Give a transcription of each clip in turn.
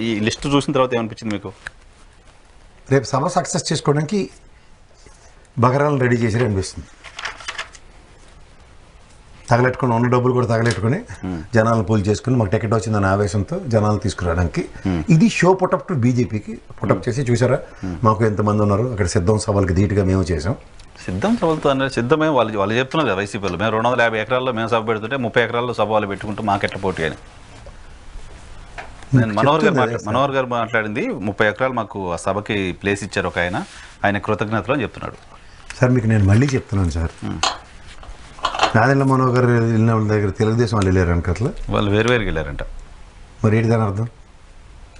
ఈ లిస్ట్ చూసిన తర్వాత ఏమనిపించింది మీకు? రేపు సభ సక్సెస్ చేసుకోవడానికి బకరాలను రెడీ చేసి అనిపిస్తుంది. తగలెట్టుకుని ఉన్న డబ్బులు కూడా తగలెట్టుకుని జనాలను పూల్ చేసుకుని మాకు టికెట్ వచ్చిందన్న ఆవేశంతో జనాలను తీసుకురావడానికి ఇది షో పుటప్ టు బీజేపీకి పుటప్ చేసి చూసారా మాకు ఎంతమంది ఉన్నారు అక్కడ సిద్ధం సభలకి ధీటుగా మేము చేసాం. సిద్ధం సభలతో అంటే సిద్ధమే వాళ్ళు చెప్తున్నారు కదా వైసీపీలో మేము 250 ఎకరాల్లో మేము సభ పెడుతుంటే 30 ఎకరాల్లో సభ వాళ్ళు పెట్టుకుంటూ మాకెట్ల పోటీ అని. నేను మనోహర్ గారు మాట్లాడింది 30 ఎకరాలు మాకు ఆ సభకి ప్లేస్ ఇచ్చారు ఒక ఆయన కృతజ్ఞతలు అని చెప్తున్నాడు. సార్ మీకు నేను మళ్ళీ చెప్తున్నాను సార్, నాదెండ్ల మనోహర్ గారు వెళ్ళిన వాళ్ళ దగ్గర తెలుగుదేశం వాళ్ళు వెళ్ళారు అనుకట్లా వాళ్ళు వేరువేరుగా వెళ్ళారంట. మరి ఏంటి దాని అర్థం?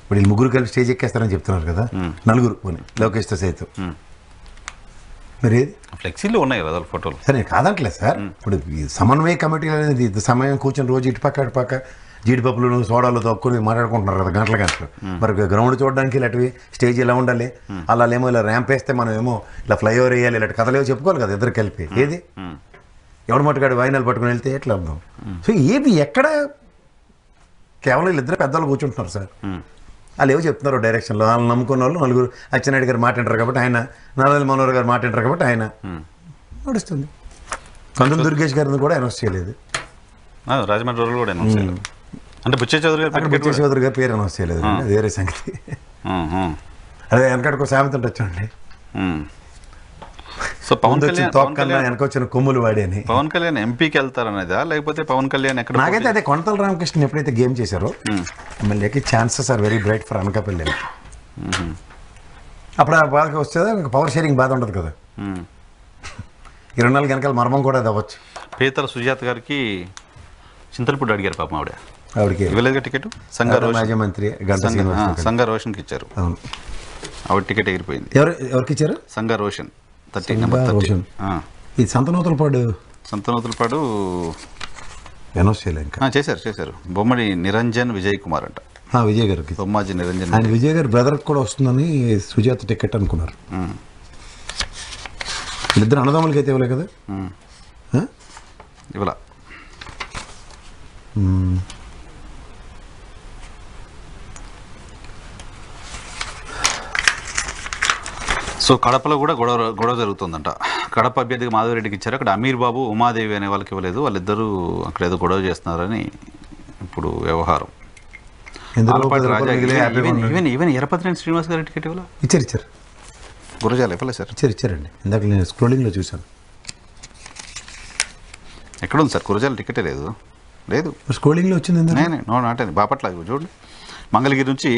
ఇప్పుడు వీళ్ళు ముగ్గురు కలిసి స్టేజ్ ఎక్కేస్తారని చెప్తున్నారు కదా, నలుగురు పోనీ లోకేష్తో సైతం. మరి ఏది ఫ్లెక్సీలు ఉన్నాయి కదా ఫోటోలు. సరే నేను కాదంటలేదు సార్, ఇప్పుడు సమన్వయ కమిటీ అనేది సమయం కూర్చొని రోజు ఇటుపక్క జీడిపప్పులు సోడాలు తక్కువ మాట్లాడుకుంటున్నారు కదా గంటలు. మరి గ్రౌండ్ చూడడానికి ఇలాంటివి స్టేజ్ ఇలా ఉండాలి, అలా ఏమో ఇలా ర్యాంప్ వేస్తే మనం ఏమో ఇలా ఫ్లైఓవర్ వేయాలి, ఇలాంటి కథలేమో చెప్పుకోవాలి కదా ఇద్దరు కలిపి. ఏది ఎవడు మట్టుకాడు వాయినాలు పట్టుకుని వెళ్తే ఎట్లా అర్థం? సో ఏది ఎక్కడ కేవలం వీళ్ళిద్దరు పెద్దలు కూర్చుంటున్నారు సార్, వాళ్ళు ఏవో చెప్తున్నారు డైరెక్షన్లో. వాళ్ళు నమ్ముకున్న వాళ్ళు నలుగురు అచ్చెన్నాయుడు గారు మాట్లాడారు కాబట్టి ఆయన, నారాయణ మనోహర్ గారు మాట్లాడారు కాబట్టి ఆయన నడుస్తుంది. కందుల దుర్గేష్ గారిని కూడా అనౌన్స్ చేయలేదు, రాజమండ్రి రోజులు కూడా అనౌన్స్ చేయలేదు. అంటే బుచ్చే చౌదరి గారి పేరు అనౌన్స్ చేయలేదు, వేరే సంగతి. అదే వెనకడికి సామెత ఉండొచ్చండి, సో పవన్ కళ్యాణ్ వెనకొచ్చిన కొమ్ములు వాడి అని. పవన్ కళ్యాణ్ ఎంపీకి వెళ్తారనేదా లేకపోతే పవన్ కళ్యాణ్ ఎక్కడ? నాకైతే అదే కొనతల రామకృష్ణ ఎప్పుడైతే గేమ్ చేశారో ఎమ్మెల్యేకి chances are very bright for Anakapalli. అప్పుడు ఆ బాధ వస్తుందా పవర్ షేరింగ్ బాధ ఉండదు కదా, 24 వెనకాల మర్మం కూడా అది అవ్వచ్చు. పీతల సుజాత గారికి చింతలపూడి అడిగారు పాపం ఆవిడకి ఇవ్వలేదు టికెట్. మాజీ మంత్రి సంగా రోషన్కి ఇచ్చారు, ఆవిడ టికెట్ ఎగిరిపోయింది. ఎవరికి ఇచ్చారు? సంగా రోషన్ ఇది సంతనూతలపాడు అనౌన్స్ చేయలేదు ఇంకా. చేశారు బొమ్మడి నిరంజన్ విజయ్ కుమార్ అంట. విజయ్ గారికి బొమ్మాజీ నిరంజన్, ఆయన విజయ్ గారి బ్రదర్కి కూడా వస్తుందని సుజాత టికెట్ అనుకున్నారు. వీళ్ళిద్దరు అన్నదమ్ములకి అయితే ఇవ్వలే కదా, ఇవ్వలా. సో కడపలో కూడా గొడవ జరుగుతుందంట. కడప అభ్యర్థిగా మాధవరెడ్డికి ఇచ్చారు, అక్కడ అమీర్ బాబు ఉమాదేవి అనే వాళ్ళకి ఇవ్వలేదు. వాళ్ళిద్దరూ అక్కడ ఏదో గొడవ చేస్తున్నారని ఇప్పుడు వ్యవహారం. ఈవెన్ ఎరపతినేని శ్రీనివాస్ గారి టికెట్ ఇవ్వాలా? ఇచ్చారు గురజాల ఇవ్వలేదు సార్. ఇచ్చారండి, ఇందాక నేను స్క్రోలింగ్లో చూశాను. ఎక్కడ ఉంది సార్ గురజాల టికెటే లేదు స్క్రోలింగ్లో వచ్చింది. నాటండి బాపట్ల చూడండి, మంగళగిరి నుంచి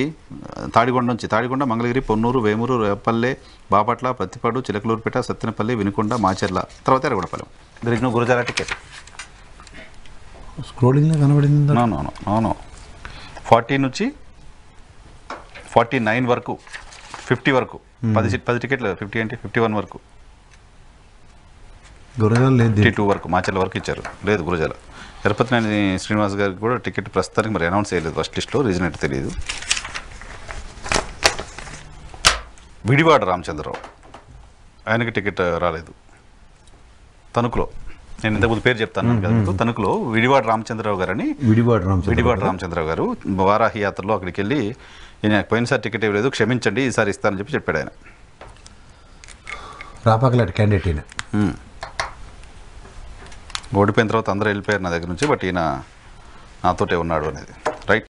తాడికొండ మంగళగిరి పొన్నూరు వేమూరు రేపల్లె బాపట్ల ప్రతిపాడు చిలకలూరుపేట సత్తెనపల్లి వినుకొండ మాచెర్ల తర్వాత Yerragondapalem. There is no Gurazala ticket. స్క్రోలింగ్లో కనబడింది. నో 40 నుంచి 49 వరకు 50 వరకు 10 టికెట్లు 50 అంటే 51 వరకు గురజాల లేదు, 52 వరకు మాచెర్ల వరకు ఇచ్చారు. లేదు గురజాల. తిరుపతినేని శ్రీనివాస్ గారికి కూడా టికెట్ ప్రస్తుతానికి మరి అనౌన్స్ చేయలేదు, ఫస్ట్ లిస్ట్లో రీజన్ అయితే తెలియదు. విడివాడ రామచంద్రరావు ఆయనకి టికెట్ రాలేదు. తణుకులో నేను ఇంతకుముందు పేరు చెప్తాను కదా, తణుకులో విడివాడ రామచంద్రరావు గారని విడివాడ రామచంద్రరావు గారు వారాహి యాత్రలో అక్కడికి వెళ్ళి ఈయన పోయినసారి టికెట్ ఇవ్వలేదు క్షమించండి ఈసారి ఇస్తానని చెప్పాడు ఆయన. రాపాకలాంటి క్యాండిడేట్ ఈయన. ఓడిపోయిన తర్వాత అందరూ వెళ్ళిపోయారు నా దగ్గర నుంచి, బట్ ఈయన నాతోటే ఉన్నాడు అనేది రైట్.